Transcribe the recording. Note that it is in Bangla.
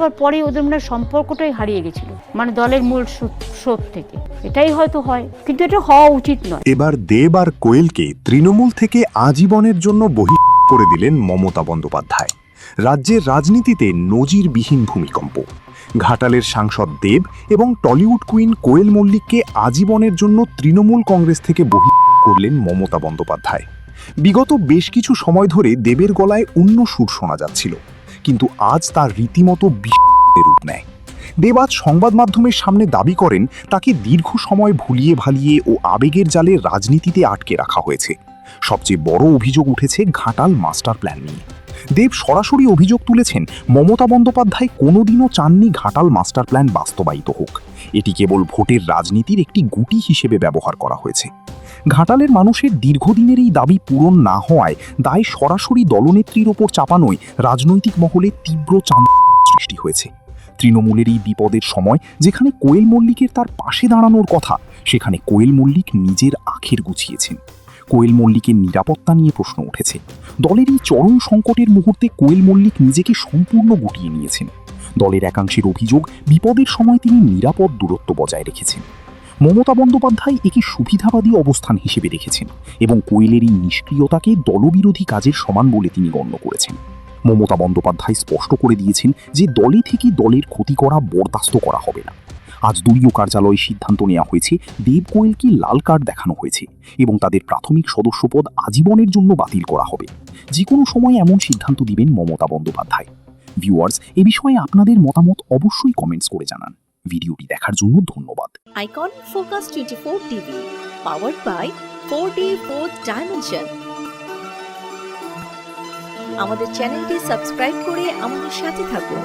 যাওয়ার পরে ওদের মনে হয় সম্পর্কটাই হারিয়ে গেছিল, মানে দলের মূল স্রোত থেকে। এটাই হয়তো হয়, কিন্তু এটা হওয়া উচিত নয়। এবার দেব আর কোয়েলকে তৃণমূল থেকে আজীবনের জন্য বহিষ্কার করে দিলেন মমতা বন্দ্যোপাধ্যায়। রাজ্যের রাজনীতিতে নজিরবিহীন ভূমিকম্প। ঘাটালের সাংসদ দেব এবং টলিউড কুইন কোয়েল মল্লিককে আজীবনের জন্য তৃণমূল কংগ্রেস থেকে বহিষ্কার করলেন মমতা বন্দ্যোপাধ্যায়। বিগত বেশ কিছু সময় ধরে দেবের গলায় অন্য সুর শোনা যাচ্ছিল, কিন্তু আজ তার রীতিমতো বিস্ফোরণের রূপ নেয়। দেব আজ সংবাদ মাধ্যমের সামনে দাবি করেন তাকে দীর্ঘ সময় ভুলিয়ে ভালিয়ে ও আবেগের জালে রাজনীতিতে আটকে রাখা হয়েছে। সবচেয়ে বড় অভিযোগ উঠেছে ঘাটাল মাস্টার প্ল্যান নিয়ে। দেব সরাসরি অভিযোগ তুলেছেন মমতা বন্দ্যোপাধ্যায় কোনোদিনও চাননি ঘাটাল মাস্টার প্ল্যান বাস্তবায়িত হোক। এটি কেবল ভোটের রাজনীতির একটি গুটি হিসেবে ব্যবহার করা হয়েছে। ঘাটালের মানুষের দীর্ঘদিনের এই দাবি পূরণ না হওয়ায় দায় সরাসরি দলনেত্রীর ওপর চাপানোয় রাজনৈতিক মহলে তীব্র চাঞ্চল্য সৃষ্টি হয়েছে। তৃণমূলের এই বিপদের সময় যেখানে কোয়েল মল্লিকের তার পাশে দাঁড়ানোর কথা, সেখানে কোয়েল মল্লিক নিজের আখের গুছিয়েছেন। কোয়েল মল্লিকের নিরাপত্তা নিয়ে প্রশ্ন উঠেছে। দলের এই চরম সংকটের মুহূর্তে কোয়েল মল্লিক নিজেকে সম্পূর্ণ গুটিয়ে নিয়েছেন। দলের একাংশের অভিযোগ, বিপদের সময় তিনি নিরাপদ দূরত্ব বজায় রেখেছেন। মমতা বন্দ্যোপাধ্যায় একে সুবিধাবাদী অবস্থান হিসেবে রেখেছেন এবং কোয়েলের এই নিষ্ক্রিয়তাকে দলবিরোধী কাজের সমান বলে তিনি গণ্য করেছেন। মমতা বন্দ্যোপাধ্যায় স্পষ্ট করে দিয়েছেন যে দলে থেকে দলের ক্ষতি করা বরদাস্ত করা হবে না। আজ দলীয় কার্যালয়ে সিদ্ধান্ত নেওয়া হয়েছে দেব কোয়েলকে লাল কার্ড দেখানো হয়েছে এবং তাদের প্রাথমিক সদস্যপদ আজীবনের জন্য বাতিল করা হবে। যে কোনো সময় এমন সিদ্ধান্ত দিবেন মমতা বন্দ্যোপাধ্যায়। ভিউয়ার্স, এ বিষয়ে আপনাদের মতামত অবশ্যই কমেন্টস করে জানান। ভিডিওটি দেখার জন্য ধন্যবাদ। Icon focus 24 TV, powered by 4D Fourth Dimension। আমাদের চ্যানেলটি সাবস্ক্রাইব করে আমাদের সাথে থাকুন।